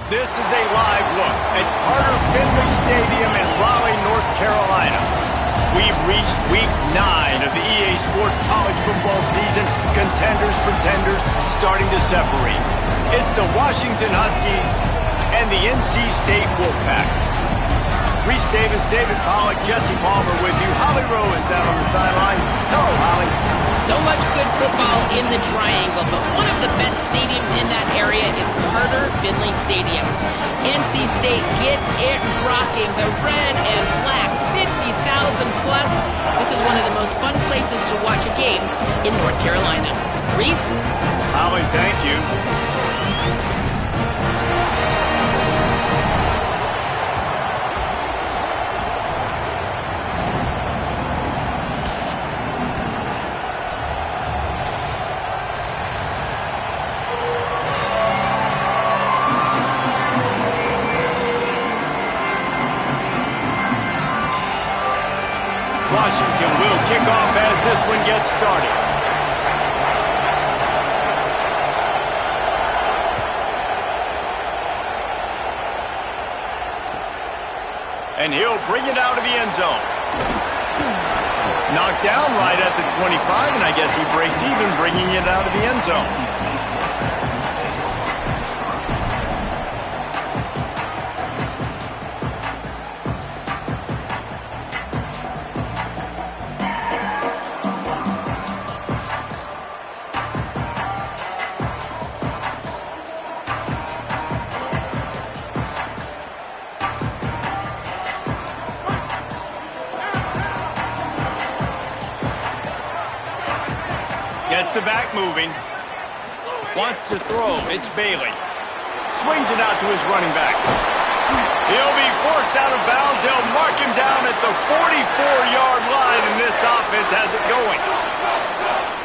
This is a live look at Carter Finley Stadium in Raleigh, North Carolina. We've reached week 9 of the EA Sports college football season. Contenders, pretenders, starting to separate. It's the Washington Huskies and the NC State Wolfpack. Reese Davis, David Pollack, Jesse Palmer with you. Holly Rowe is down on the sideline. Hello, Holly. So much good football in the Triangle, but one of the best stadiums in that area is Carter Finley Stadium. NC State gets it rocking. The red and black, 50,000 plus. This is one of the most fun places to watch a game in North Carolina. Reese? Holly, thank you. Washington will kick off as this one gets started. And he'll bring it out of the end zone. Knocked down right at the 25, and I guess he breaks even bringing it out of the end zone. Gets the back moving. Wants to throw. It's Bailey. Swings it out to his running back. He'll be forced out of bounds. They'll mark him down at the 44-yard line, and this offense has it going.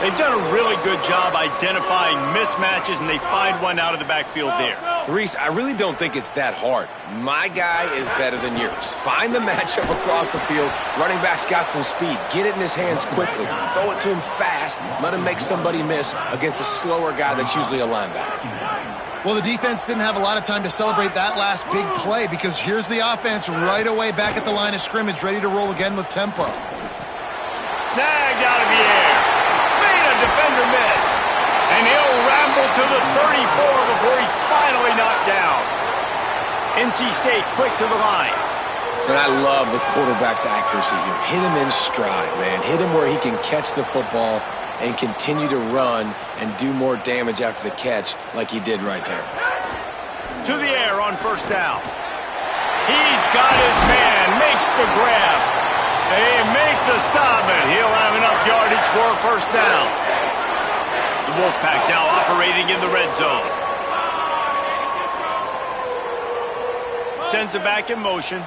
They've done a really good job identifying mismatches, and they find one out of the backfield there. Reese, I really don't think it's that hard. My guy is better than yours. Find the matchup across the field. Running back's got some speed. Get it in his hands quickly. Throw it to him fast. Let him make somebody miss against a slower guy that's usually a linebacker. Well, the defense didn't have a lot of time to celebrate that last big play because here's the offense right away back at the line of scrimmage, ready to roll again with tempo. Snagged out of the air. Made a defender miss. And he'll ramble to the 34 before he's finally knocked down. NC State quick to the line. And I love the quarterback's accuracy here. Hit him in stride, man. Hit him where he can catch the football and continue to run and do more damage after the catch like he did right there. To the air on first down. He's got his man, makes the grab. They make the stop, and he'll have enough yardage for a first down. The Wolfpack now operating in the red zone. Sends it back in motion.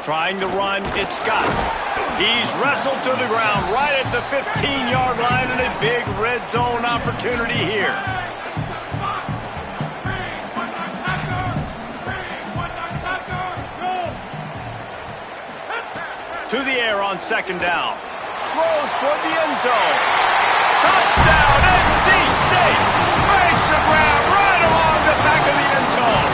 Trying to run, it's Scott. He's wrestled to the ground right at the 15-yard line, and a big red zone opportunity here. To the air on second down. Throws toward the end zone. Touchdown, NC State! Makes the grab right along the back of the end zone.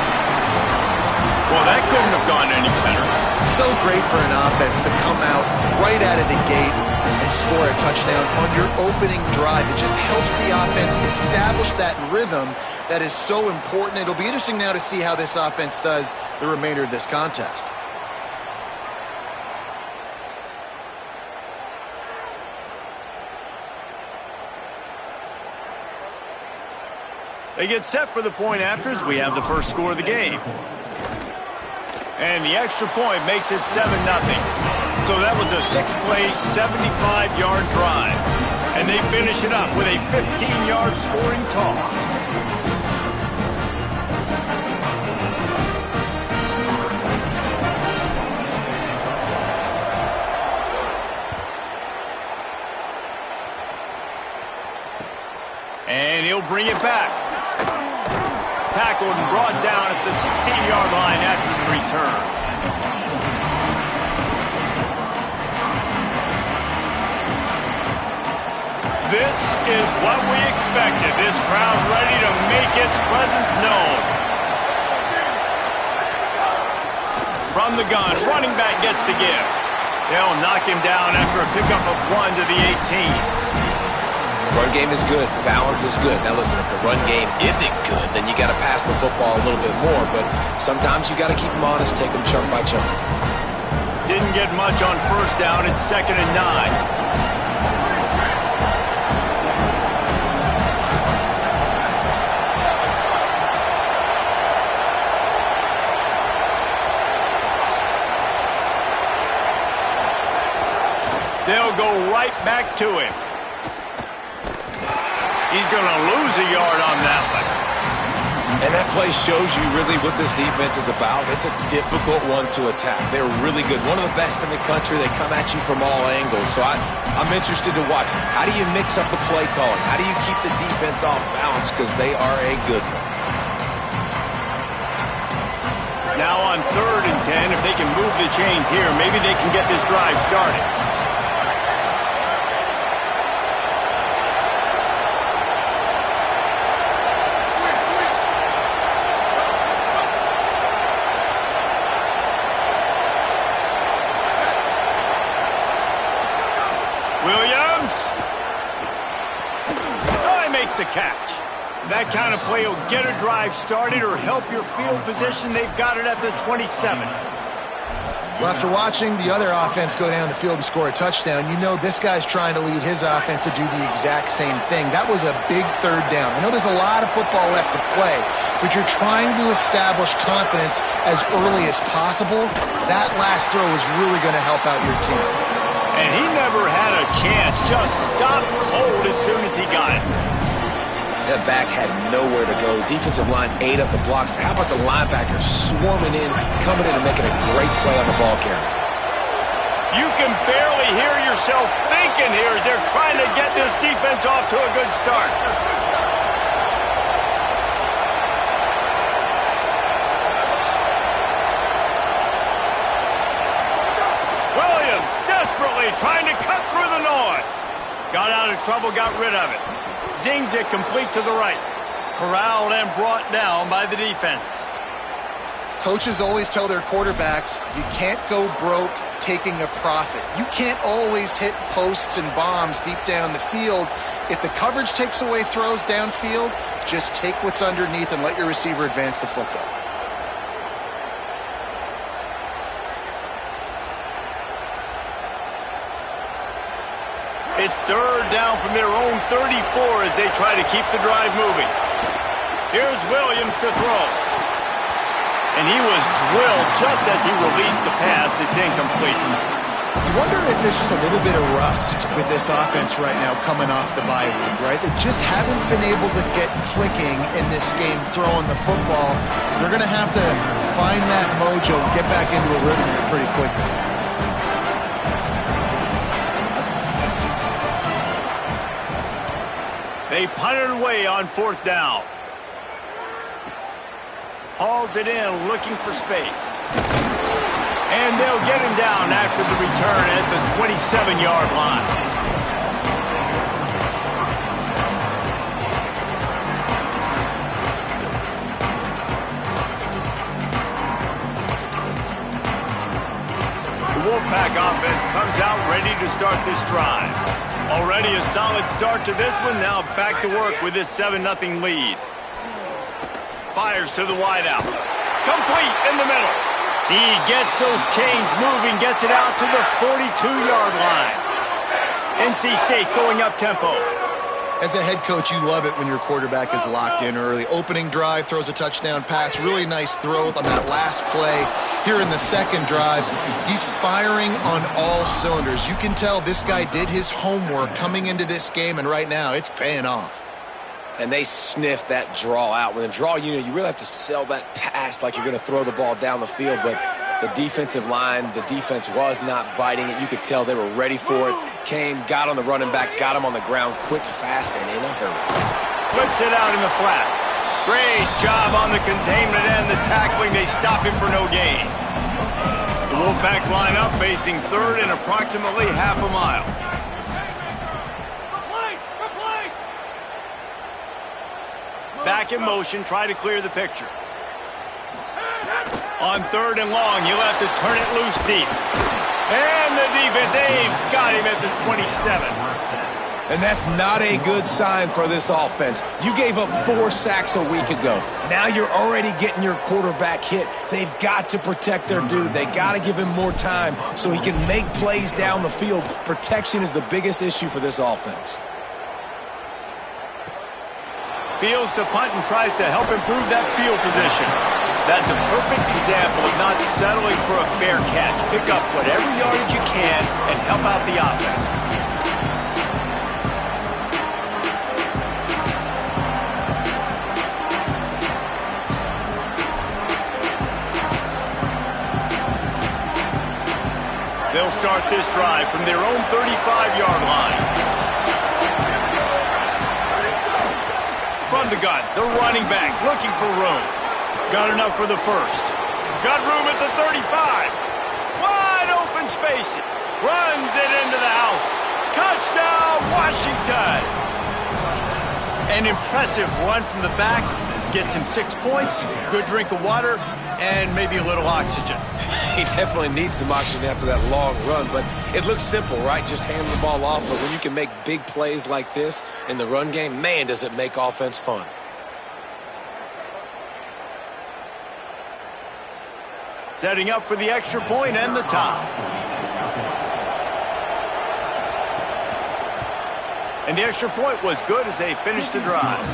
Well, that couldn't have gone any better. It's so great for an offense to come out right out of the gate and score a touchdown on your opening drive. It just helps the offense establish that rhythm that is so important. It'll be interesting now to see how this offense does the remainder of this contest. They get set for the point after as we have the first score of the game. And the extra point makes it 7-0. So that was a 6-play, 75-yard drive. And they finish it up with a 15-yard scoring toss. And he'll bring it back. Tackled and brought down at the 16-yard line after the return. This is what we expected. This crowd ready to make its presence known. From the gun, running back gets to give. They'll knock him down after a pickup of 1 to the 18. Run game is good. Balance is good. Now listen, if the run game isn't good, then you got to pass the football a little bit more. But sometimes you got to keep them honest, take them chunk by chunk. Didn't get much on first down. It's 2nd and 9. They'll go right back to him. He's going to lose a yard on that one. And that play shows you really what this defense is about. It's a difficult one to attack. They're really good. One of the best in the country. They come at you from all angles. So I'm interested to watch. How do you mix up the play calling? How do you keep the defense off balance? Because they are a good one. Now on 3rd and 10, if they can move the chains here, maybe they can get this drive started. Williams. Oh, he makes a catch. That kind of play will get a drive started or help your field position. They've got it at the 27. Well, after watching the other offense go down the field and score a touchdown, you know this guy's trying to lead his offense to do the exact same thing. That was a big 3rd down. I know there's a lot of football left to play, but you're trying to establish confidence as early as possible. That last throw is really going to help out your team. And he never had a chance. Just stopped cold as soon as he got it. That back had nowhere to go. Defensive line ate up the blocks. But how about the linebackers swarming in, coming in and making a great play on the ball carrier? You can barely hear yourself thinking here as they're trying to get this defense off to a good start. Williams desperately trying to cut through the noise. Got out of trouble, got rid of it. Zings it complete to the right. Corralled and brought down by the defense. Coaches always tell their quarterbacks, you can't go broke taking a profit. You can't always hit posts and bombs deep down the field. If the coverage takes away throws downfield, just take what's underneath and let your receiver advance the football. It's 3rd down from their own 34 as they try to keep the drive moving. Here's Williams to throw. And he was drilled just as he released the pass. It's incomplete. You wonder if there's just a little bit of rust with this offense right now coming off the bye week, right? They just haven't been able to get clicking in this game throwing the football. They're going to have to find that mojo and get back into a rhythm here pretty quickly. They punted away on 4th down. Hauls it in, looking for space. And they'll get him down after the return at the 27-yard line. The Wolfpack offense comes out ready to start this drive. Already a solid start to this one. Now back to work with this 7-0 lead. Fires to the wideout. Complete in the middle. He gets those chains moving, gets it out to the 42-yard line. NC State going up tempo. As a head coach, you love it when your quarterback is locked in early. Opening drive, throws a touchdown pass. Really nice throw on that last play. Here in the second drive, he's firing on all cylinders. You can tell this guy did his homework coming into this game, and right now it's paying off. And they sniffed that draw out. When the draw, you really have to sell that pass like you're going to throw the ball down the field. But the defensive line, the defense was not biting it. You could tell they were ready for it. Came, got on the running back, got him on the ground quick, fast, and in a hurry. Flips it out in the flat. Great job on the containment and the tackling. They stop him for no gain. The Wolfpack line up, facing 3rd and approximately half a mile. Back in motion, try to clear the picture. On 3rd and long, you'll have to turn it loose deep. And the defense, got him at the 27. And that's not a good sign for this offense. You gave up 4 sacks a week ago. Now you're already getting your quarterback hit. They've got to protect their dude. They got to give him more time so he can make plays down the field. Protection is the biggest issue for this offense. Fields to punt and tries to help improve that field position. That's a perfect example of not settling for a fair catch. Pick up whatever yardage you can and help out the offense. They'll start this drive from their own 35-yard line. From the gun, the running back looking for room. Got enough for the first. Got room at the 35. Wide open space. Runs it into the house. Touchdown, Washington. An impressive run from the back. Gets him 6 points, good drink of water, and maybe a little oxygen. He definitely needs some oxygen after that long run, but it looks simple, right? Just hand the ball off, but when you can make big plays like this in the run game, man, does it make offense fun. Setting up for the extra point and the tie. And the extra point was good as they finished the drive.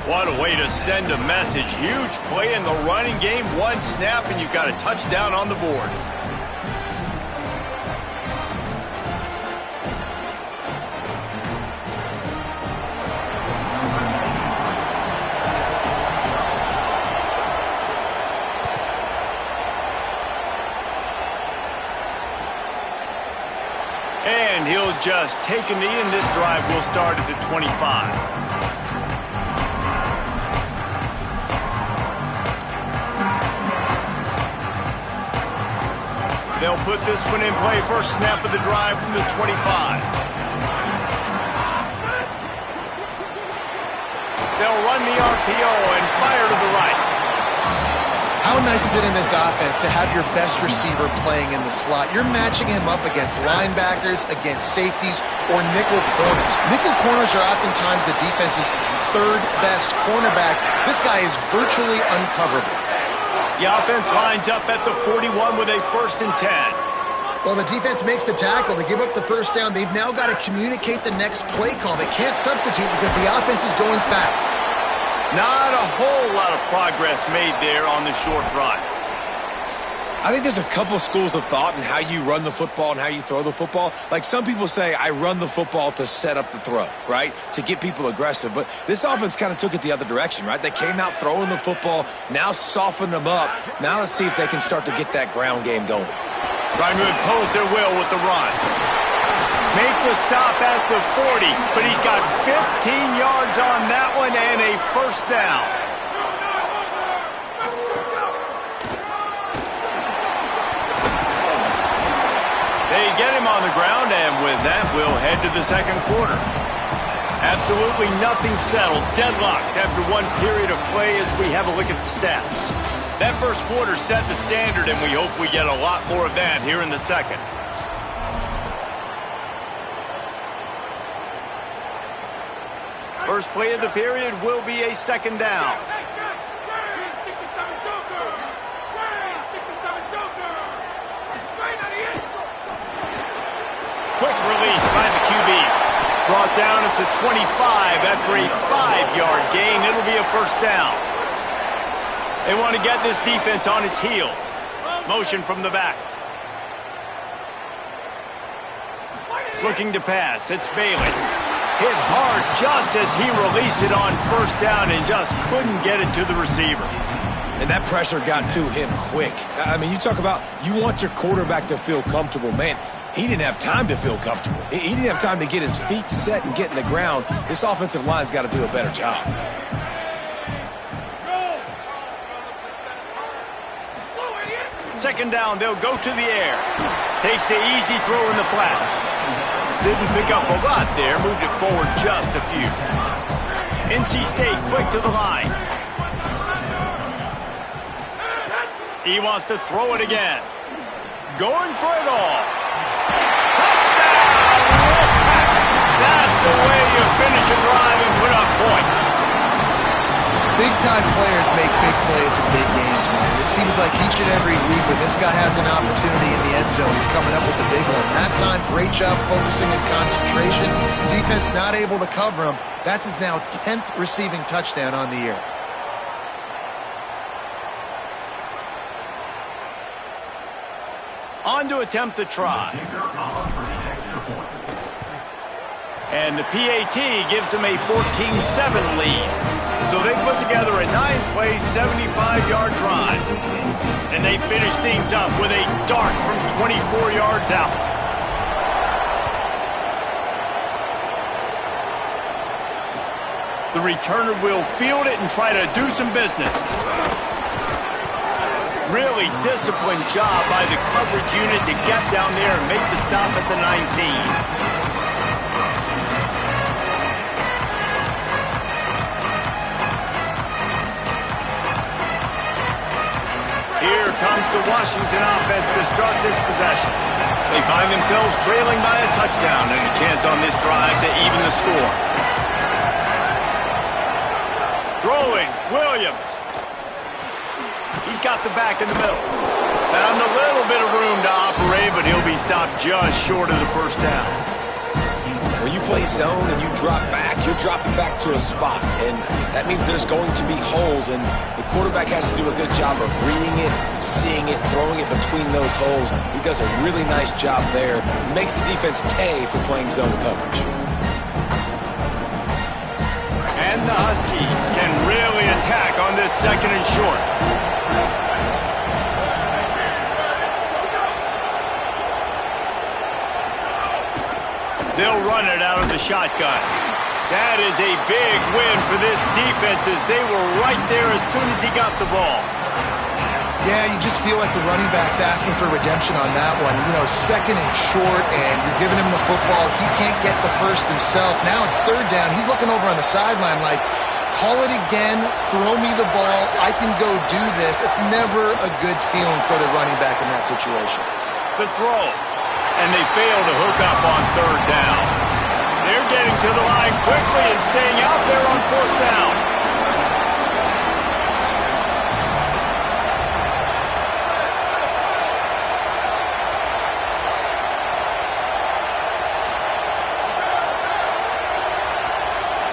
What a way to send a message. Huge play in the running game. 1 snap, and you've got a touchdown on the board. And he'll just take a knee, and this drive will start at the 25. They'll put this one in play. First snap of the drive from the 25. They'll run the RPO and fire to the right. How nice is it in this offense to have your best receiver playing in the slot? You're matching him up against linebackers, against safeties, or nickel corners. Nickel corners are oftentimes the defense's 3rd best cornerback. This guy is virtually uncoverable. The offense lines up at the 41 with a 1st and 10. Well, the defense makes the tackle. They give up the first down. They've now got to communicate the next play call. They can't substitute because the offense is going fast. Not a whole lot of progress made there on the short run. I think there's a couple schools of thought in how you run the football and how you throw the football. Like some people say, I run the football to set up the throw, right? To get people aggressive. But this offense kind of took it the other direction, right? They came out throwing the football, now softened them up. Now let's see if they can start to get that ground game going. Trying to impose their will with the run. Make the stop at the 40, but he's got 15 yards on that one and a first down. They get him on the ground, and with that, we'll head to the second quarter. Absolutely nothing settled. Deadlocked after one period of play as we have a look at the stats. That first quarter set the standard, and we hope we get a lot more of that here in the second. First play of the period will be a 2nd down. Quick release by the QB. Brought down at the 25 after a 5-yard gain. It'll be a first down. They want to get this defense on its heels. Motion from the back. Looking to pass. It's Bailey. Hit hard just as he released it on first down and just couldn't get it to the receiver. And that pressure got to him quick. I mean, you talk about you want your quarterback to feel comfortable. Man, he didn't have time to feel comfortable. He didn't have time to get his feet set and get in the ground. This offensive line's got to do a better job. Second down, they'll go to the air. Takes the easy throw in the flat. Didn't pick up a lot there, moved it forward just a few. NC State quick to the line. He wants to throw it again. Going for it all. Touchdown! That's the way you finish a drive and put up points. Big-time players make big plays in big games, man. It seems like each and every week when this guy has an opportunity in the end zone, he's coming up with the big one. That time, great job focusing and concentration. Defense not able to cover him. That's his now 10th receiving touchdown on the year. On to attempt the try. And the PAT gives them a 14-7 lead. So they put together a 9-play, 75-yard drive. And they finish things up with a dart from 24 yards out. The returner will field it and try to do some business. Really disciplined job by the coverage unit to get down there and make the stop at the 19. Here comes the Washington offense to start this possession. They find themselves trailing by a touchdown and a chance on this drive to even the score. Throwing, Williams. He's got the back in the middle. Found a little bit of room to operate, but he'll be stopped just short of the first down. When you play zone and you drop back, you're dropping back to a spot. And that means there's going to be holes, and the quarterback has to do a good job of reading it, seeing it, throwing it between those holes. He does a really nice job there. Makes the defense pay for playing zone coverage. And the Huskies can really attack on this second and short. They'll run it out of the shotgun. That is a big win for this defense as they were right there as soon as he got the ball. Yeah, you just feel like the running back's asking for redemption on that one. You know, second and short, and you're giving him the football. He can't get the first himself. Now it's third down. He's looking over on the sideline like, call it again, throw me the ball, I can go do this. It's never a good feeling for the running back in that situation. The throw. And they fail to hook up on third down. They're getting to the line quickly and staying out there on fourth down.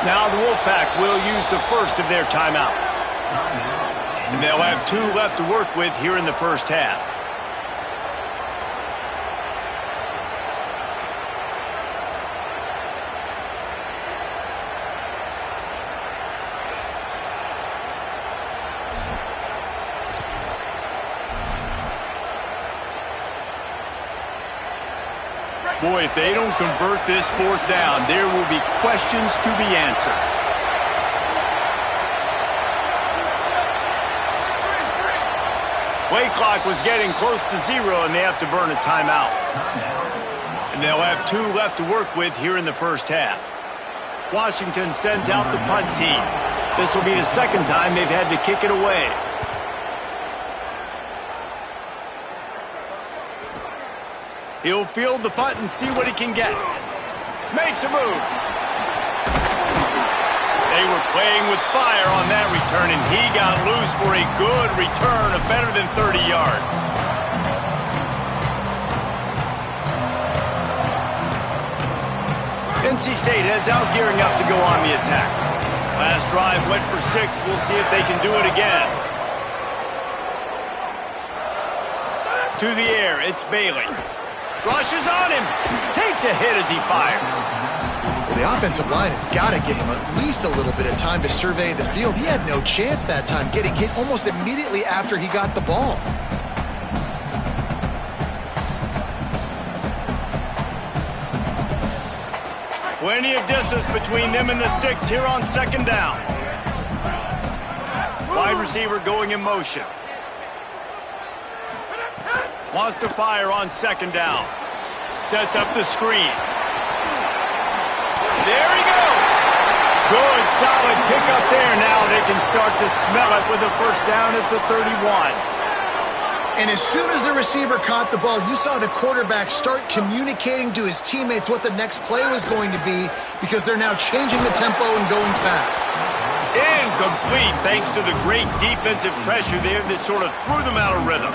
Now the Wolfpack will use the first of their timeouts. And they'll have 2 left to work with here in the first half. Boy, if they don't convert this fourth down, there will be questions to be answered. Play clock was getting close to 0, and they have to burn a timeout. And they'll have 2 left to work with here in the first half. Washington sends out the punt team. This will be the second time they've had to kick it away. He'll field the punt and see what he can get. Makes a move. They were playing with fire on that return, and he got loose for a good return of better than 30 yards. NC State heads out gearing up to go on the attack. Last drive went for 6. We'll see if they can do it again. To the air, it's Bailey. Rushes on him. Takes a hit as he fires. Well, the offensive line has got to give him at least a little bit of time to survey the field. He had no chance that time, getting hit almost immediately after he got the ball. Plenty of distance between them and the sticks here on second down. Wide receiver going in motion. Wants to fire on second down. Sets up the screen. There he goes. Good, solid pickup there. Now they can start to smell it with a first down at the 31. And as soon as the receiver caught the ball, you saw the quarterback start communicating to his teammates what the next play was going to be because they're now changing the tempo and going fast. Incomplete thanks to the great defensive pressure there that sort of threw them out of rhythm.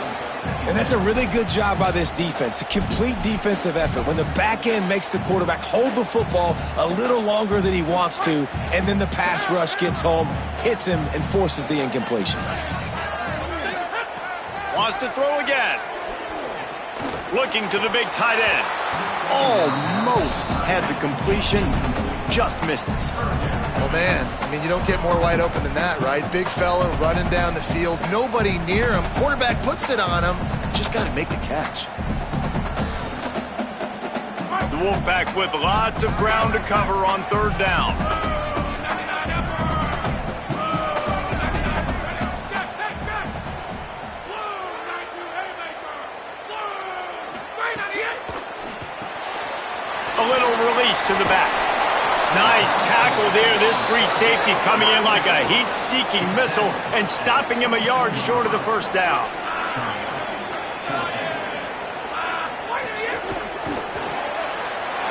And that's a really good job by this defense, a complete defensive effort. When the back end makes the quarterback hold the football a little longer than he wants to, and then the pass rush gets home, hits him, and forces the incompletion. Wants to throw again. Looking to the big tight end. Almost had the completion, just missed it. Oh, man, I mean, you don't get more wide open than that, right? Big fella running down the field, nobody near him. Quarterback puts it on him. Just got to make the catch. The Wolfpack with lots of ground to cover on third down. A little release to the back. Nice tackle there. This free safety coming in like a heat-seeking missile and stopping him a yard short of the first down.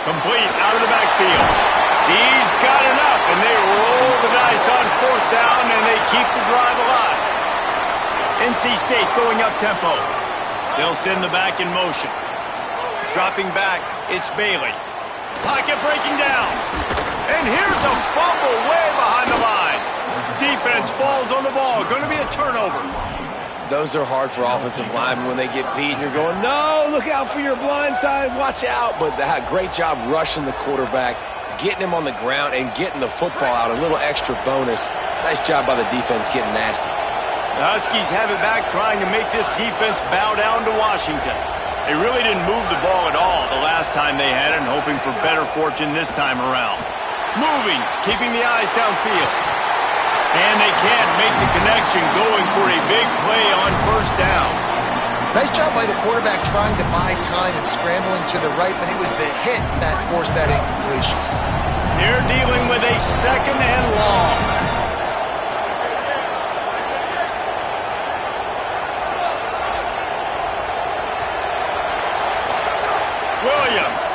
Complete out of the backfield. He's got enough, and they roll the dice on fourth down, and they keep the drive alive. NC State going up-tempo. They'll send the back in motion. Dropping back, it's Bailey. Pocket breaking down. And here's a fumble way behind the line. Defense falls on the ball. Going to be a turnover. Those are hard for offensive linemen when they get beat. And you're going, no, look out for your blind side. Watch out. But great job rushing the quarterback, getting him on the ground, and getting the football out. A little extra bonus. Nice job by the defense getting nasty. The Huskies have it back, trying to make this defense bow down to Washington. They really didn't move the ball at all the last time they had it, and hoping for better fortune this time around. Moving, keeping the eyes downfield. And they can't make the connection, going for a big play on first down. Nice job by the quarterback trying to buy time and scrambling to the right, but it was the hit that forced that incompletion. They're dealing with a second and long. Williams.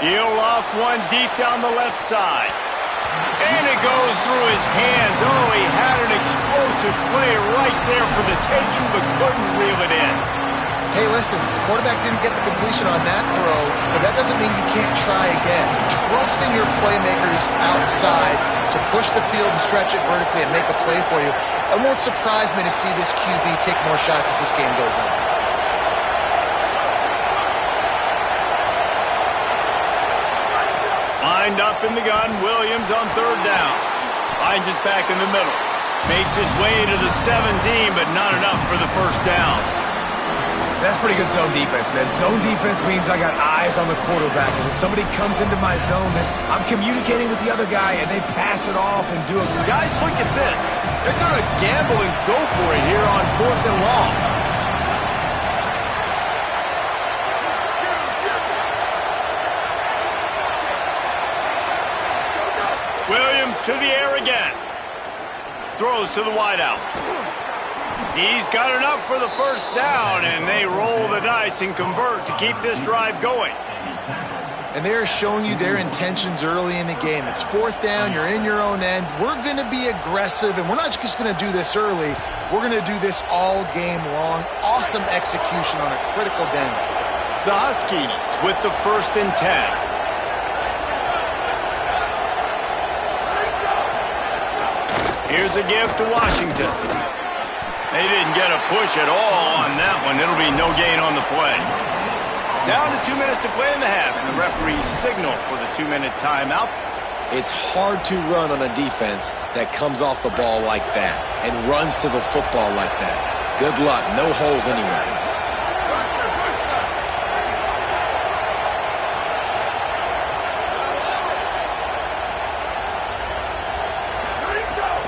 He'll loft one deep down the left side. And it goes through his hands. Oh, he had an explosive play right there for the taking, but couldn't reel it in. Hey, listen, the quarterback didn't get the completion on that throw, but that doesn't mean you can't try again. Trust in your playmakers outside to push the field and stretch it vertically and make a play for you. It won't surprise me to see this QB take more shots as this game goes on. Lined up in the gun, Williams on third down. Finds his back in the middle. Makes his way to the 17, but not enough for the first down. That's pretty good zone defense, man. Zone defense means I got eyes on the quarterback, and when somebody comes into my zone, then I'm communicating with the other guy, and they pass it off and do it. Guys, look at this. They're going to gamble and go for it here on fourth and long. Williams to the air again. Throws to the wideout. He's got enough for the first down, and they roll the dice and convert to keep this drive going. And they're showing you their intentions early in the game. It's fourth down, you're in your own end. We're going to be aggressive, and we're not just going to do this early. We're going to do this all game long. Awesome execution on a critical down. The Huskies with the 1st and 10. Here's a give to Washington. They didn't get a push at all on that one. It'll be no gain on the play. Down to 2 minutes to play in the half, and the referee's signal for the 2-minute timeout. It's hard to run on a defense that comes off the ball like that and runs to the football like that. Good luck. No holes anywhere.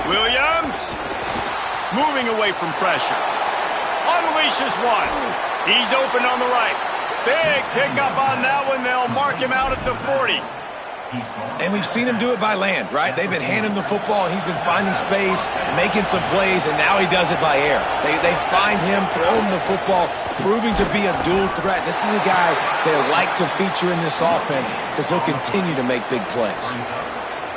Williams, moving away from pressure. Unleashes one. He's open on the right. Big pickup on that one. They'll mark him out at the 40. And we've seen him do it by land, right? They've been handing him the football, and he's been finding space, making some plays, and now he does it by air. They find him, throw him the football, proving to be a dual threat. This is a guy they like to feature in this offense because he'll continue to make big plays.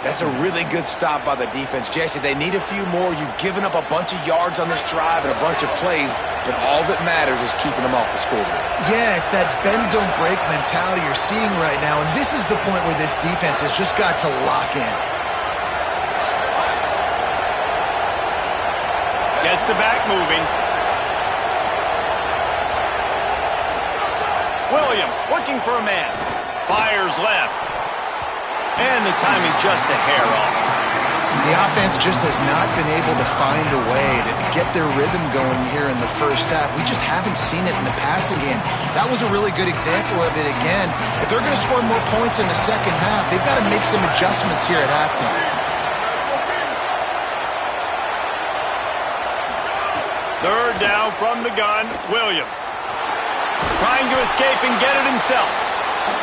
That's a really good stop by the defense. Jesse, they need a few more. You've given up a bunch of yards on this drive and a bunch of plays, but all that matters is keeping them off the scoreboard. Yeah, it's that bend, don't break mentality you're seeing right now, and this is the point where this defense has just got to lock in. Gets the back moving. Williams looking for a man. Fires left. And the timing just a hair off. The offense just has not been able to find a way to get their rhythm going here in the first half. We just haven't seen it in the passing game. That was a really good example of it again. If they're going to score more points in the second half, they've got to make some adjustments here at halftime. Third down from the gun, Williams. Trying to escape and get it himself.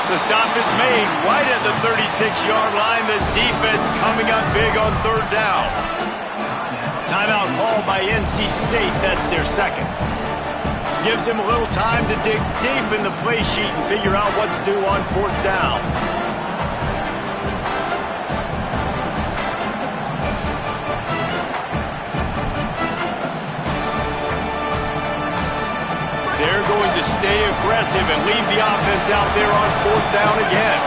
The stop is made right at the 36-yard line. The defense coming up big on third down. Timeout called by NC State. That's their second. Gives him a little time to dig deep in the play sheet and figure out what to do on fourth down. They're going to stay aggressive and leave the offense out there on fourth down again.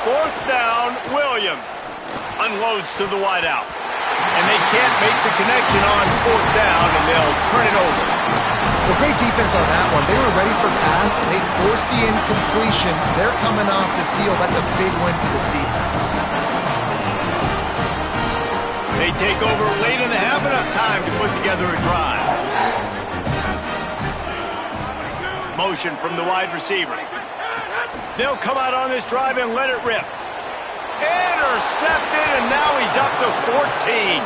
Fourth down, Williams unloads to the wideout. And they can't make the connection on fourth down, and they'll turn it over. Well, great defense on that one. They were ready for pass, and they forced the incompletion. They're coming off the field. That's a big win for this defense. They take over late and have enough time to put together a drive. Motion from the wide receiver. They'll come out on this drive and let it rip. Intercepted, and now he's up to 14.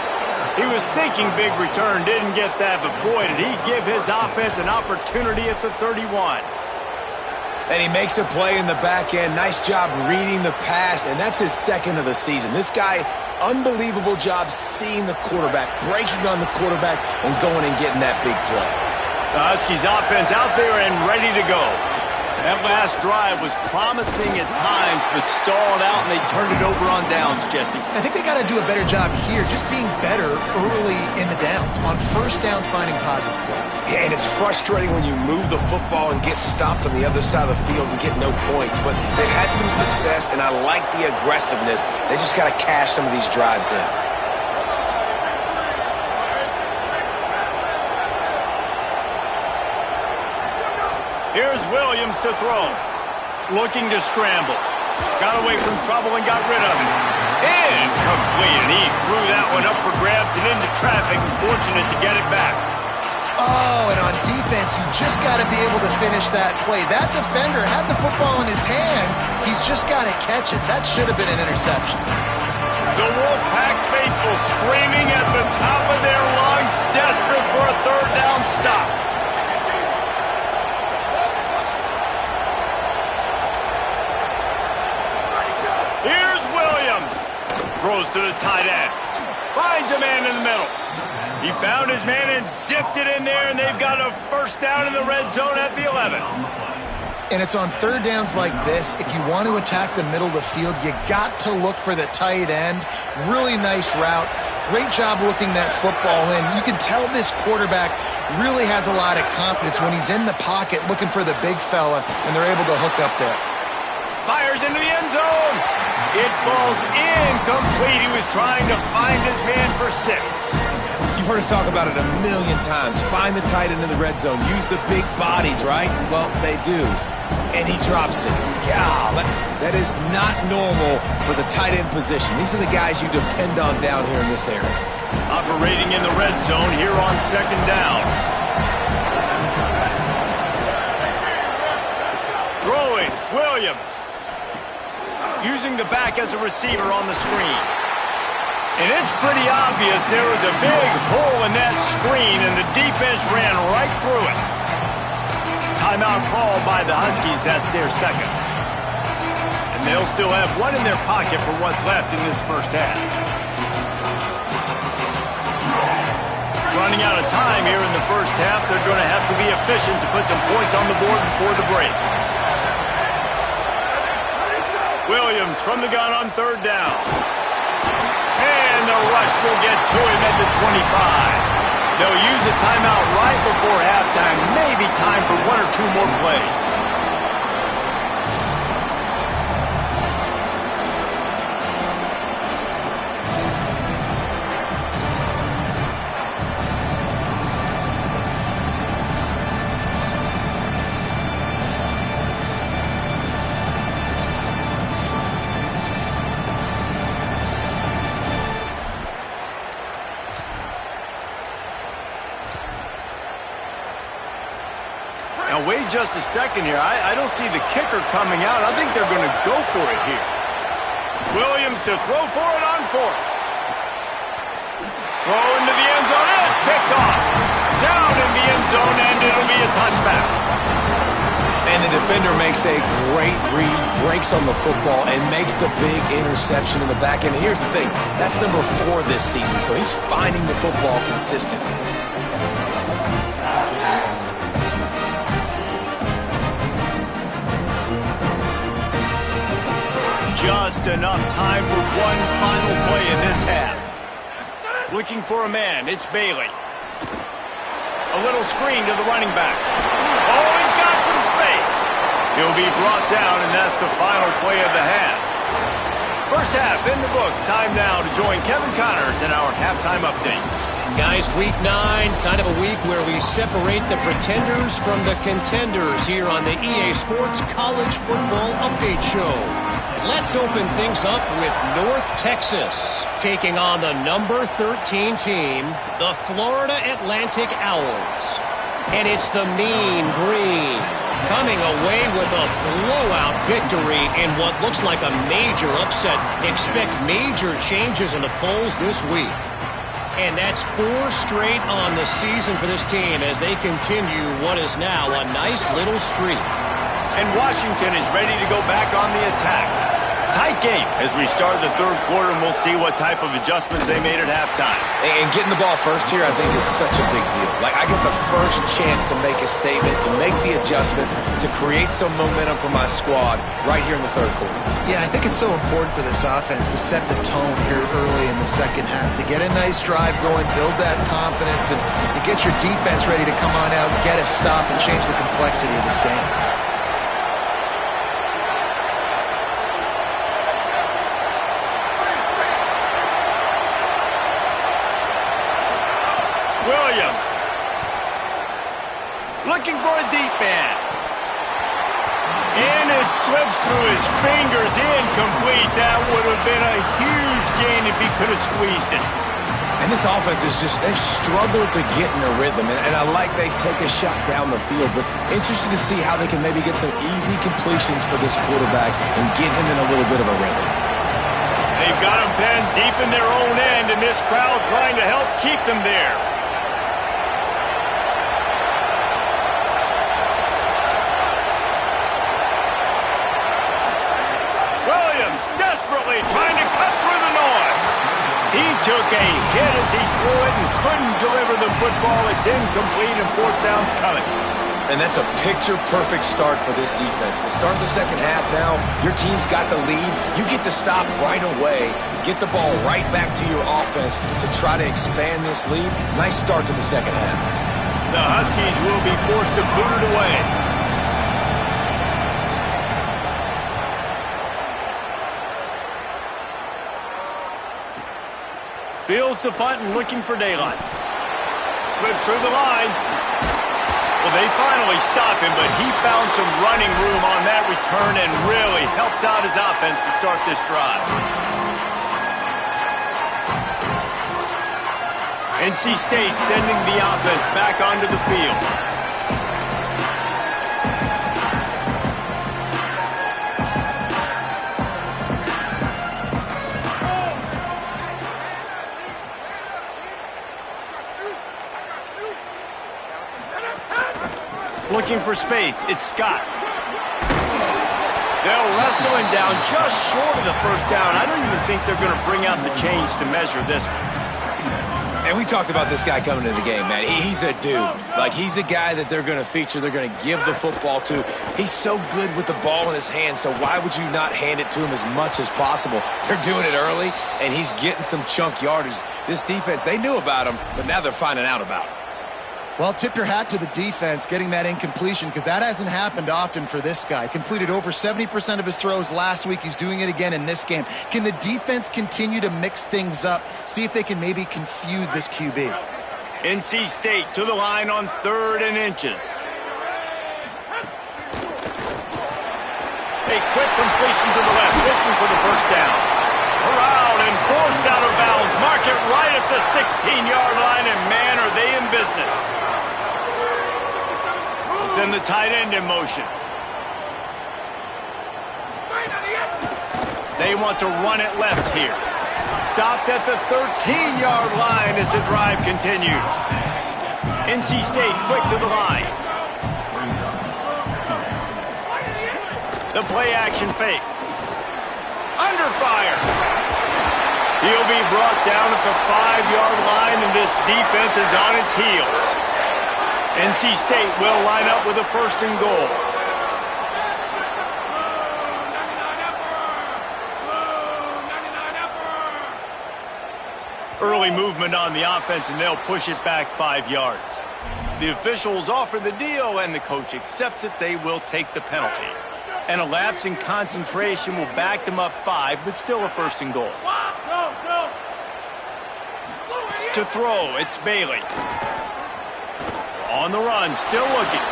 He was thinking big return, didn't get that, but boy, did he give his offense an opportunity at the 31. And he makes a play in the back end. Nice job reading the pass, and that's his second of the season. This guy, unbelievable job seeing the quarterback, breaking on the quarterback, and going and getting that big play. The Huskies offense out there and ready to go. That last drive was promising at times, but stalled out, and they turned it over on downs, Jesse. I think they got to do a better job here, just being better early in the downs. On first down, finding positive plays. Yeah, and it's frustrating when you move the football and get stopped on the other side of the field and get no points. But they've had some success, and I like the aggressiveness. They just got to cash some of these drives in. Here's Williams to throw. Looking to scramble. Got away from trouble and got rid of it. Incomplete, and he threw that one up for grabs and into traffic. Fortunate to get it back. Oh, and on defense, you just got to be able to finish that play. That defender had the football in his hands. He's just got to catch it. That should have been an interception. The Wolfpack faithful screaming at the top of their lungs, desperate for a third down stop. Here's Williams. Throws to the tight end. Finds a man in the middle. He found his man and zipped it in there, and they've got a first down in the red zone at the 11. And it's on third downs like this, if you want to attack the middle of the field, you got to look for the tight end. Really nice route. Great job looking that football in. You can tell this quarterback really has a lot of confidence when he's in the pocket looking for the big fella, and they're able to hook up there. Fires into the end zone. It falls incomplete. He was trying to find his man for 6. You've heard us talk about it a million times. Find the tight end in the red zone. Use the big bodies, right? Well, they do. And he drops it. God, that is not normal for the tight end position. These are the guys you depend on down here in this area. Operating in the red zone here on second down. Throwing, Williams. Using the back as a receiver on the screen. And it's pretty obvious there was a big hole in that screen, and the defense ran right through it. timeout called by the Huskies. That's their second. And they'll still have one in their pocket for what's left in this first half. Running out of time here in the first half. They're going to have to be efficient to put some points on the board before the break. Williams from the gun on third down. And the rush will get to him at the 25. They'll use a timeout right before halftime. Maybe time for one or two more plays. Now, wait just a second here. I don't see the kicker coming out. I think they're going to go for it here. Williams to throw for it on fourth. Throw into the end zone, and it's picked off. Down in the end zone, and it'll be a touchback. And the defender makes a great read, breaks on the football, and makes the big interception in the back end. And here's the thing. That's number 4 this season, so he's finding the football consistently. Just enough time for one final play in this half. Looking for a man, it's Bailey. A little screen to the running back. Oh, he's got some space. He'll be brought down, and that's the final play of the half. First half in the books. Time now to join Kevin Connors in our halftime update. Guys, week 9, kind of a week where we separate the pretenders from the contenders here on the EA Sports College Football Update Show. Let's open things up with North Texas taking on the number 13 team, the Florida Atlantic Owls. And it's the Mean Green coming away with a blowout victory in what looks like a major upset. Expect major changes in the polls this week. And that's 4 straight on the season for this team as they continue what is now a nice little streak. And Washington is ready to go back on the attack. Tight game as we start the third quarter, and we'll see what type of adjustments they made at halftime. And getting the ball first here, I think, is such a big deal. Like, I get the first chance to make a statement, to make the adjustments, to create some momentum for my squad right here in the third quarter. Yeah, I think it's so important for this offense to set the tone here early in the second half, to get a nice drive going, build that confidence, and get your defense ready to come on out, get a stop, and change the complexity of this game. Williams looking for a deep man. And it slips through his fingers, incomplete. That would have been a huge gain if he could have squeezed it. And this offense is just, they've struggled to get in a rhythm. And I like they take a shot down the field, but interested to see how they can maybe get some easy completions for this quarterback and get him in a little bit of a rhythm. They've got him penned deep in their own end, and this crowd trying to help keep them there. Desperately trying to cut through the noise. He took a hit as he threw it and couldn't deliver the football. It's incomplete and fourth down's coming. And that's a picture-perfect start for this defense. To start the second half now, your team's got the lead. You get to stop right away, get the ball right back to your offense to try to expand this lead. Nice start to the second half. The Huskies will be forced to boot it away. Fields the punt and looking for daylight. Slips through the line. Well, they finally stop him, but he found some running room on that return and really helps out his offense to start this drive. NC State sending the offense back onto the field. looking for space. It's Scott. They'll wrestle him down just short of the first down. I don't even think they're going to bring out the chains to measure this one. And we talked about this guy coming into the game, man. He's a dude. Like, he's a guy that they're going to feature, they're going to give the football to. He's so good with the ball in his hand, so why would you not hand it to him as much as possible? They're doing it early, and he's getting some chunk yardage. This defense, they knew about him, but now they're finding out about him. Well, tip your hat to the defense getting that incompletion, because that hasn't happened often for this guy. Completed over 70% of his throws last week. He's doing it again in this game. Can the defense continue to mix things up? See if they can maybe confuse this QB. NC State to the line on 3rd and inches. A quick completion to the left, looking for the first down. Corralled and forced out of bounds. Mark it right at the 16-yard line, and man, are they in business. Send the tight end in motion. They want to run it left here. Stopped at the 13-yard line as the drive continues. NC State quick to the line. The play action fake. Under fire. He'll be brought down at the 5-yard line, and this defense is on its heels. NC State will line up with a 1st and goal. Early movement on the offense, and they'll push it back 5 yards. The officials offer the deal, and the coach accepts it. They will take the penalty. And a lapse in concentration will back them up 5, but still a 1st and goal. To throw, it's Bailey. On the run, still looking.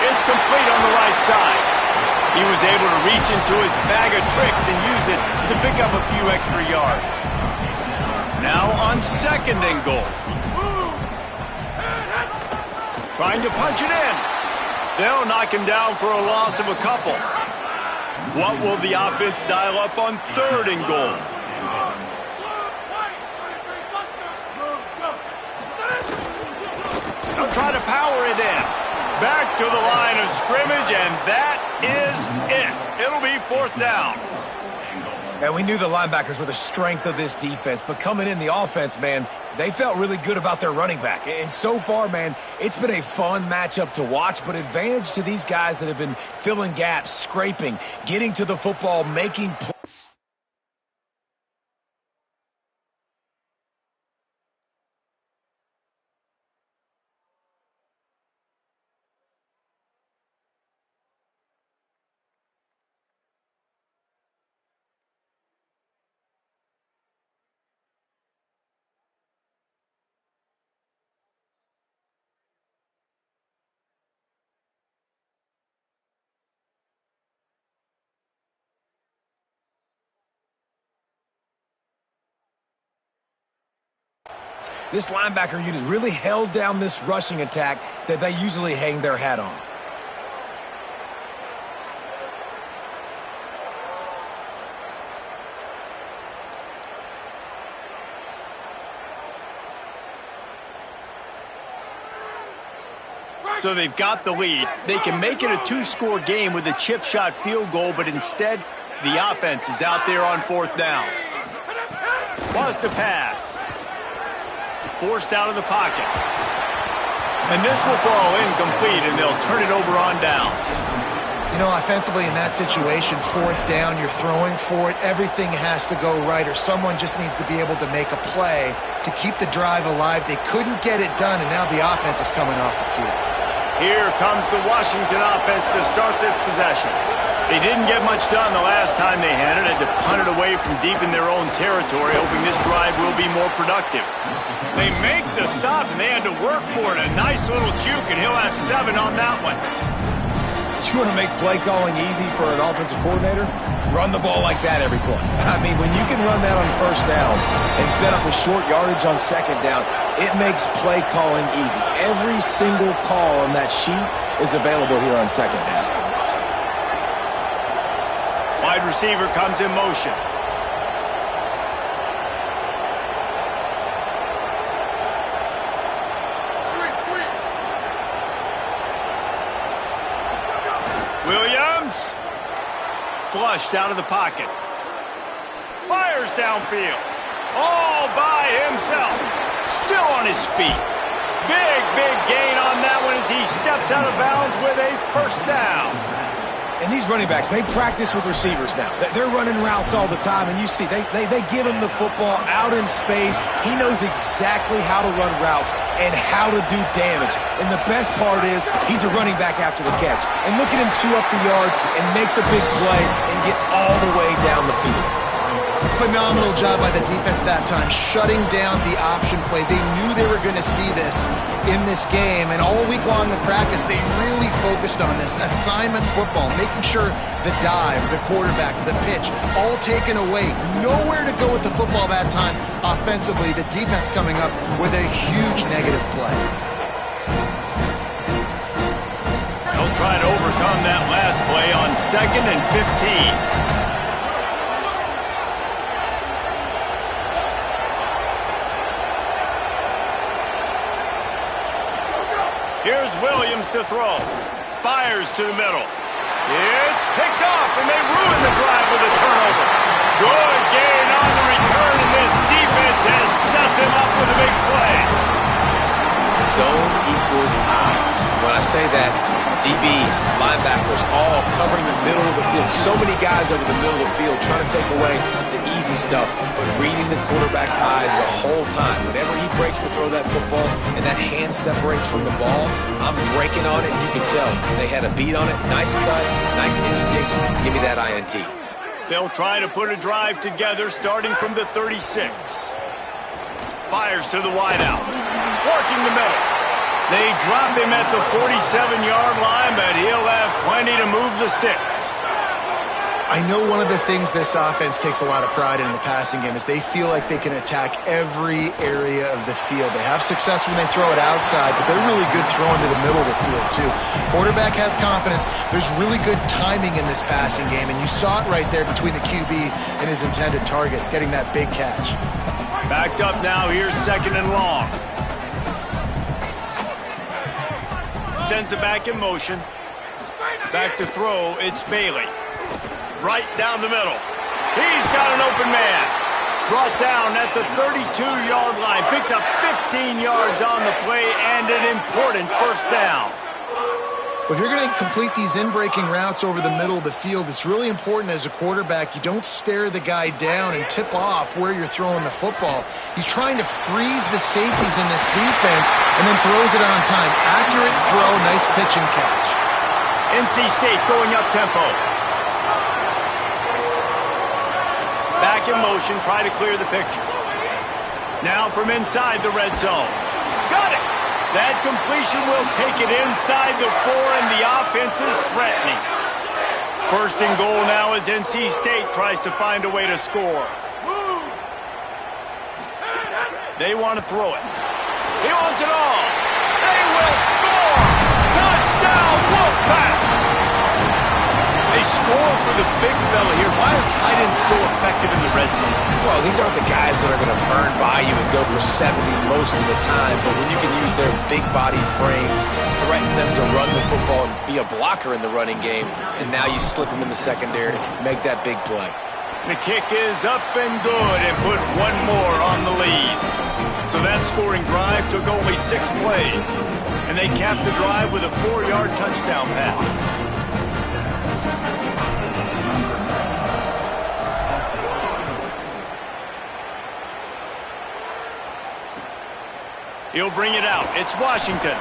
It's complete on the right side. He was able to reach into his bag of tricks and use it to pick up a few extra yards. Now on 2nd and goal. Trying to punch it in. They'll knock him down for a loss of a couple. What will the offense dial up on 3rd and goal? They'll try to power it in. Back to the line of scrimmage, and that is it. It'll be 4th down. And we knew the linebackers were the strength of this defense, but coming in the offense, man, they felt really good about their running back. And so far, man, it's been a fun matchup to watch, but advantage to these guys that have been filling gaps, scraping, getting to the football, making plays. This linebacker unit really held down this rushing attack that they usually hang their hat on. So they've got the lead. They can make it a 2-score game with a chip shot field goal, but instead, the offense is out there on 4th down. Wants to pass. Forced out of the pocket. And this will fall incomplete, and they'll turn it over on downs. You know, offensively in that situation, 4th down, you're throwing for it. Everything has to go right, or someone just needs to be able to make a play to keep the drive alive. They couldn't get it done, and now the offense is coming off the field. Here comes the Washington offense to start this possession. They didn't get much done the last time they had it. Had to punt it away from deep in their own territory, hoping this drive will be more productive. They make the stop, and they had to work for it. A nice little juke, and he'll have 7 on that one. You want to make play calling easy for an offensive coordinator? Run the ball like that every play. I mean, when you can run that on 1st down and set up a short yardage on 2nd down, it makes play calling easy. Every single call on that sheet is available here on 2nd down. Wide receiver comes in motion. flushed out of the pocket. Fires downfield. All by himself. Still on his feet. Big gain on that one as he steps out of bounds with a first down. And these running backs, they practice with receivers now. They're running routes all the time, and you see, they give him the football out in space. He knows exactly how to run routes and how to do damage. And the best part is he's a running back after the catch. And look at him chew up the yards and make the big play and get all the way down the field. Phenomenal job by the defense that time, shutting down the option play. They knew they were going to see this in this game, and all week long in practice, they really focused on this assignment football, making sure the dive, the quarterback, the pitch, all taken away. Nowhere to go with the football that time offensively. The defense coming up with a huge negative play. They'll try to overcome that last play on 2nd and 15. Here's Williams to throw. Fires to the middle. It's picked off, and they ruin the drive with a turnover. Good gain on the return, and this defense has set them up with a big play. Zone equals eyes. When I say that, DBs, linebackers, all covering the middle of the field. So many guys over the middle of the field trying to take away the easy stuff, but reading the quarterback's eyes the whole time. Whenever he breaks to throw that football and that hand separates from the ball, I'm breaking on it. You can tell they had a beat on it. Nice cut, nice instincts. Give me that INT. They'll try to put a drive together starting from the 36. Fires to the wideout. Working the middle. They drop him at the 47-yard line, but he'll have plenty to move the sticks. I know one of the things this offense takes a lot of pride in the passing game is they feel like they can attack every area of the field. They have success when they throw it outside, but they're really good throwing to the middle of the field, too. Quarterback has confidence. There's really good timing in this passing game, and you saw it right there between the QB and his intended target, getting that big catch. Backed up now, here's 2nd and long. Sends it back in motion. Back to throw, it's Bailey. Right down the middle. He's got an open man. Brought down at the 32-yard line. Picks up 15 yards on the play and an important first down. Well, if you're going to complete these in-breaking routes over the middle of the field, it's really important as a quarterback you don't stare the guy down and tip off where you're throwing the football. He's trying to freeze the safeties in this defense and then throws it on time. Accurate throw, nice pitch and catch. NC State going up tempo. Back in motion, try to clear the picture. Now from inside the red zone. Got it! That completion will take it inside the 4, and the offense is threatening. 1st and goal now as NC State tries to find a way to score. They want to throw it. He wants it all. They will score! Touchdown, Wolfpack! They score for the big fella here. Why are tight ends so effective in the red zone? Well, these aren't the guys that are going to burn by you and go for 70 most of the time, but when you can use their big-bodied frames, threaten them to run the football and be a blocker in the running game, and now you slip them in the secondary to make that big play. The kick is up and good and put one more on the lead. So that scoring drive took only 6 plays, and they capped the drive with a 4-yard touchdown pass. He'll bring it out. It's Washington.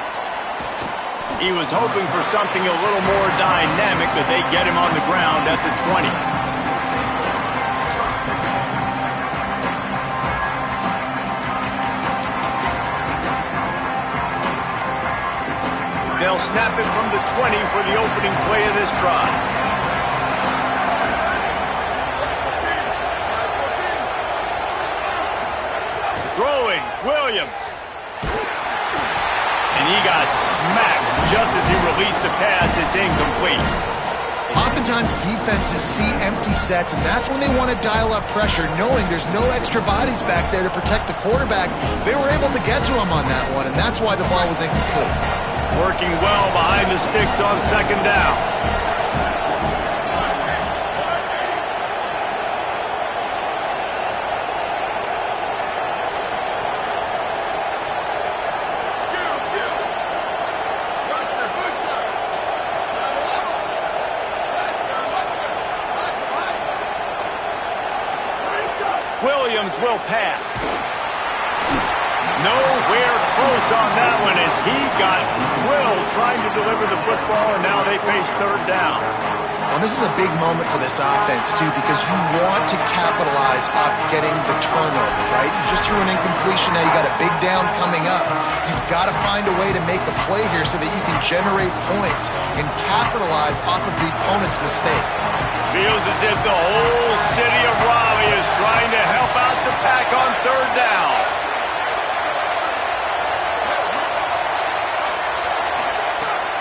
He was hoping for something a little more dynamic, but they get him on the ground at the 20. They'll snap it from the 20 for the opening play of this drive. Throwing, Williams. And he got smacked just as he released the pass. It's incomplete. Oftentimes, defenses see empty sets, and that's when they want to dial up pressure, knowing there's no extra bodies back there to protect the quarterback. They were able to get to him on that one, and that's why the ball was incomplete. Working well behind the sticks on 2nd down. Williams will pass. Nowhere close on that one as he got drilled trying to deliver the football, and now they face third down. Well, this is a big moment for this offense, too, because you want to capitalize off getting the turnover, right? You just threw an incompletion. Now you got a big down coming up. You've got to find a way to make a play here so that you can generate points and capitalize off of the opponent's mistake. Feels as if the whole city of Raleigh is trying to help out the pack on third down.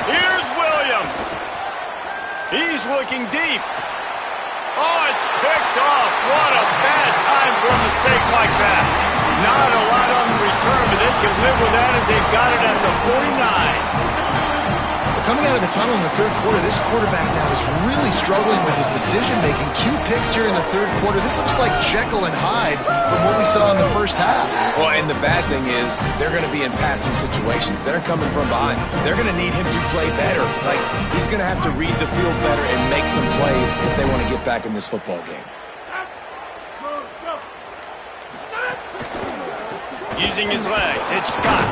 Here's Williams. He's looking deep. Oh, it's picked off. What a bad time for a mistake like that. Not a lot on the return, but they can live with that as they've got it at the 49. Coming out of the tunnel in the third quarter, this quarterback now is really struggling with his decision-making. 2 picks here in the third quarter. This looks like Jekyll and Hyde from what we saw in the first half. Well, and the bad thing is they're going to be in passing situations. They're coming from behind. They're going to need him to play better. Like, he's going to have to read the field better and make some plays if they want to get back in this football game. Using his legs, it's Scott.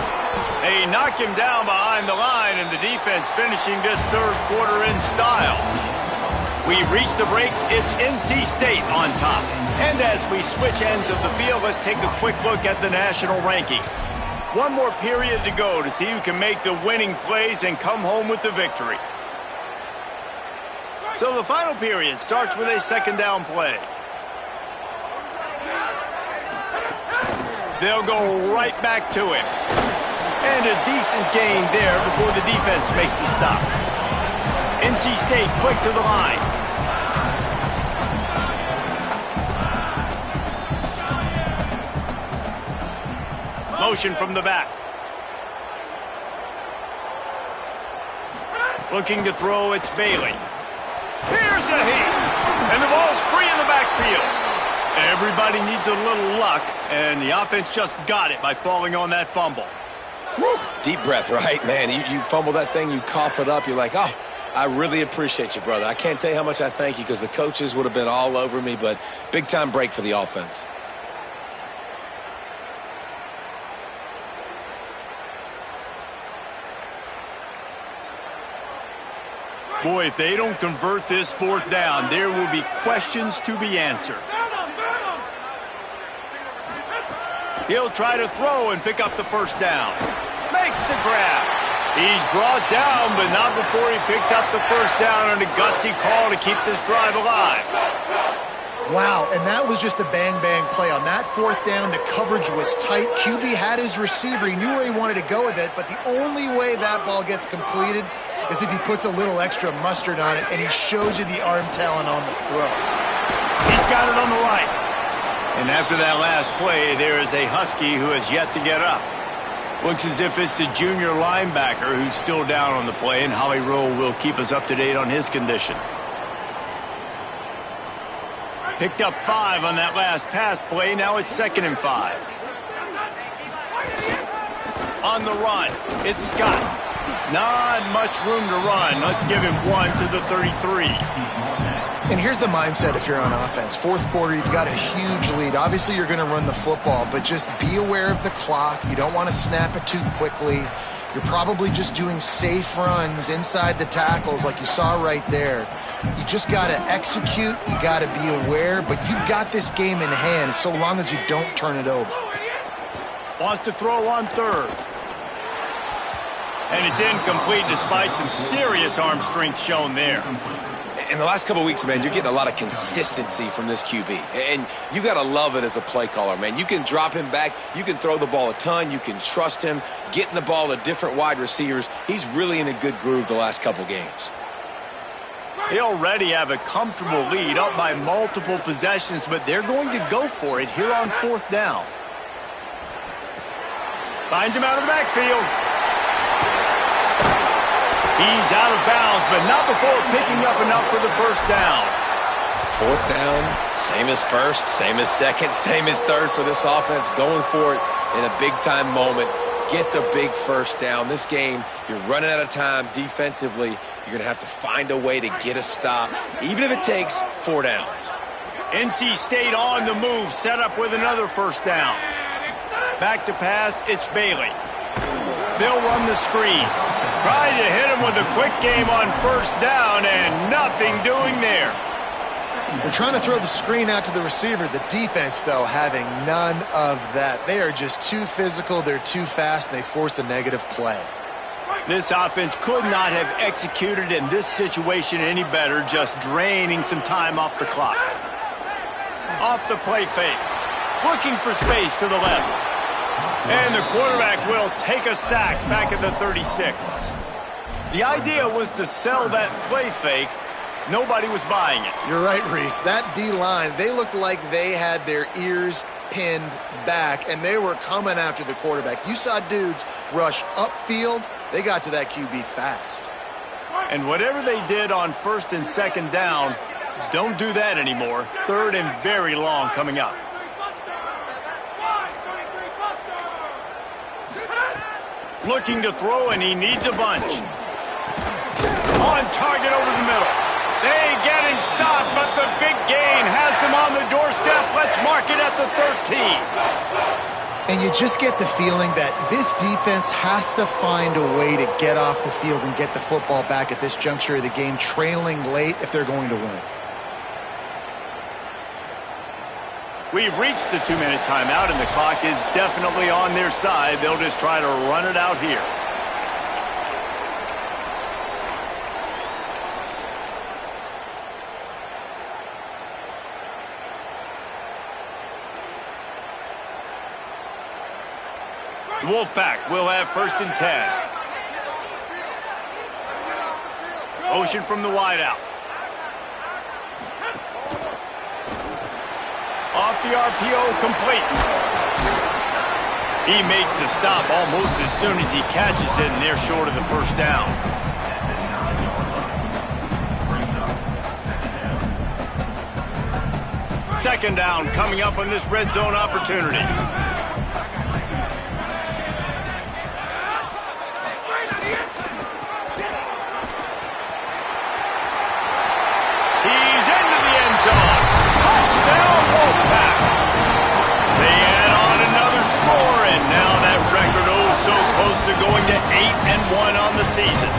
They knock him down behind the line, and the defense finishing this third quarter in style. We've reached the break. It's NC State on top. And as we switch ends of the field, let's take a quick look at the national rankings. One more period to go to see who can make the winning plays and come home with the victory. So the final period starts with a second down play. They'll go right back to him. And a decent gain there before the defense makes the stop. NC State quick to the line. Motion from the back. Looking to throw, it's Bailey. Here's a heat. And the ball's free in the backfield. Everybody needs a little luck, and the offense just got it by falling on that fumble. Woo. Deep breath, right, man? You fumble that thing, you cough it up, you're like, oh, I really appreciate you, brother. I can't tell you how much I thank you because the coaches would have been all over me, but big-time break for the offense. Boy, if they don't convert this fourth down, there will be questions to be answered. He'll try to throw and pick up the first down. Makes the grab. He's brought down, but not before he picks up the first down on a gutsy call to keep this drive alive. Wow, and that was just a bang-bang play. On that fourth down, the coverage was tight. QB had his receiver. He knew where he wanted to go with it, but the only way that ball gets completed is if he puts a little extra mustard on it, and he shows you the arm talent on the throw. He's got it on the right. And after that last play, there is a Husky who has yet to get up. Looks as if it's the junior linebacker who's still down on the play, and Holly Rowe will keep us up to date on his condition. Picked up 5 on that last pass play. Now it's 2nd and 5. On the run, it's Scott. Not much room to run. Let's give him 1 to the 33. And here's the mindset if you're on offense. Fourth quarter, you've got a huge lead. Obviously, you're going to run the football, but just be aware of the clock. You don't want to snap it too quickly. You're probably just doing safe runs inside the tackles like you saw right there. You just got to execute. You got to be aware, but you've got this game in hand so long as you don't turn it over. Wants to throw on third. And it's incomplete despite some serious arm strength shown there. In the last couple of weeks, man, you're getting a lot of consistency from this QB. And you got to love it as a play caller, man. You can drop him back. You can throw the ball a ton. You can trust him, getting the ball to different wide receivers. He's really in a good groove the last couple games. They already have a comfortable lead up by multiple possessions, but they're going to go for it here on fourth down. Finds him out of the backfield. He's out of bounds, but not before picking up enough for the first down. Fourth down, same as first, same as second, same as third for this offense. Going for it in a big-time moment. Get the big first down. This game, you're running out of time defensively. You're going to have to find a way to get a stop, even if it takes 4 downs. NC State on the move, set up with another first down. Back to pass, it's Bailey. They'll run the screen. Try to hit him with a quick game on first down, and nothing doing there. They're trying to throw the screen out to the receiver. The defense, though, having none of that. They are just too physical, they're too fast, and they force a negative play. This offense could not have executed in this situation any better, just draining some time off the clock. Off the play fake. Looking for space to the left. And the quarterback will take a sack back at the 36. The idea was to sell that play fake. Nobody was buying it. You're right, Reese. That D-line, they looked like they had their ears pinned back, and they were coming after the quarterback. You saw dudes rush upfield. They got to that QB fast. And whatever they did on first and second down, don't do that anymore. Third and very long coming up. Looking to throw, and he needs a bunch. On target over the middle. They get him stopped, but the big gain has him on the doorstep. Let's mark it at the 13. And you just get the feeling that this defense has to find a way to get off the field and get the football back at this juncture of the game, trailing late if they're going to win. We've reached the 2-minute timeout, and the clock is definitely on their side. They'll just try to run it out here. Wolfpack will have first and 10. Motion from the wideout. Off the RPO, complete. He makes the stop almost as soon as he catches it, and they're short of the first down. Second down coming up on this red zone opportunity. He's into the end zone. Touchdown, Wolfpack. They add on another score, and now that record so close to going to 8-1 on the season.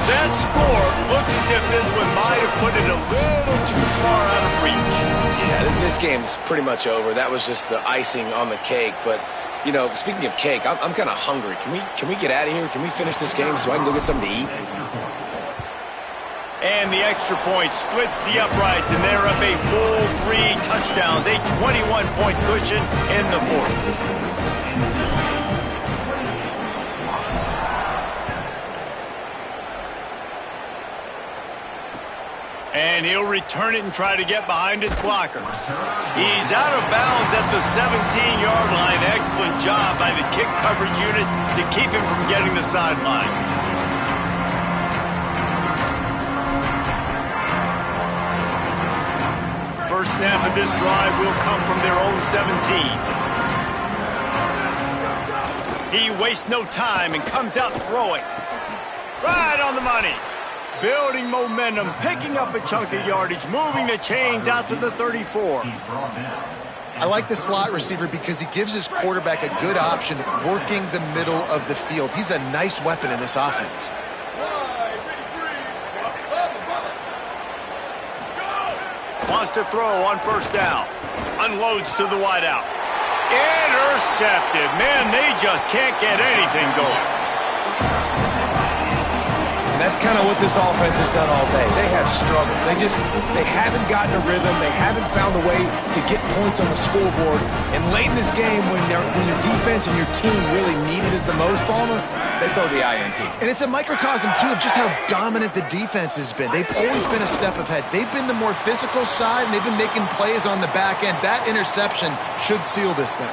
That score looks as if this one might have put it a little too far out of reach. Yeah, this game's pretty much over. That was just the icing on the cake. But, you know, speaking of cake, I'm kind of hungry. Can we get out of here? Can we finish this game so I can go get something to eat? And the extra point splits the uprights, and they're up a full 3 touchdowns, a 21-point cushion in the fourth. And he'll return it and try to get behind his blockers. He's out of bounds at the 17-yard line. Excellent job by the kick coverage unit to keep him from getting the sideline. First snap of this drive will come from their own 17. He wastes no time and comes out throwing. Right on the money. Building momentum, picking up a chunk of yardage, moving the chains out to the 34. I like the slot receiver because he gives his quarterback a good option working the middle of the field. He's a nice weapon in this offense. Wants to throw on first down. Unloads to the wideout. Intercepted. Man, they just can't get anything going. And that's kind of what this offense has done all day. They have struggled. They haven't gotten a rhythm. They haven't found a way to get points on the scoreboard. And late in this game, when your defense and your team really needed it the most, Palmer, they throw the INT. And it's a microcosm, too, of just how dominant the defense has been. They've always been a step ahead. They've been the more physical side, and they've been making plays on the back end. That interception should seal this thing.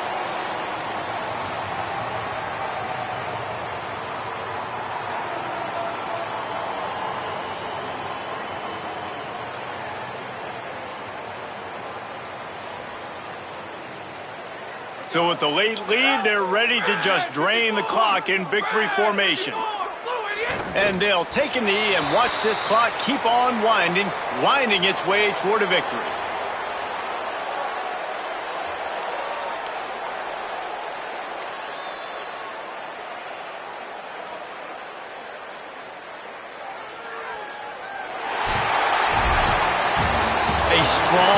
So with the late lead, they're ready to just drain the clock in victory formation. And they'll take a knee and watch this clock keep on winding its way toward a victory. strong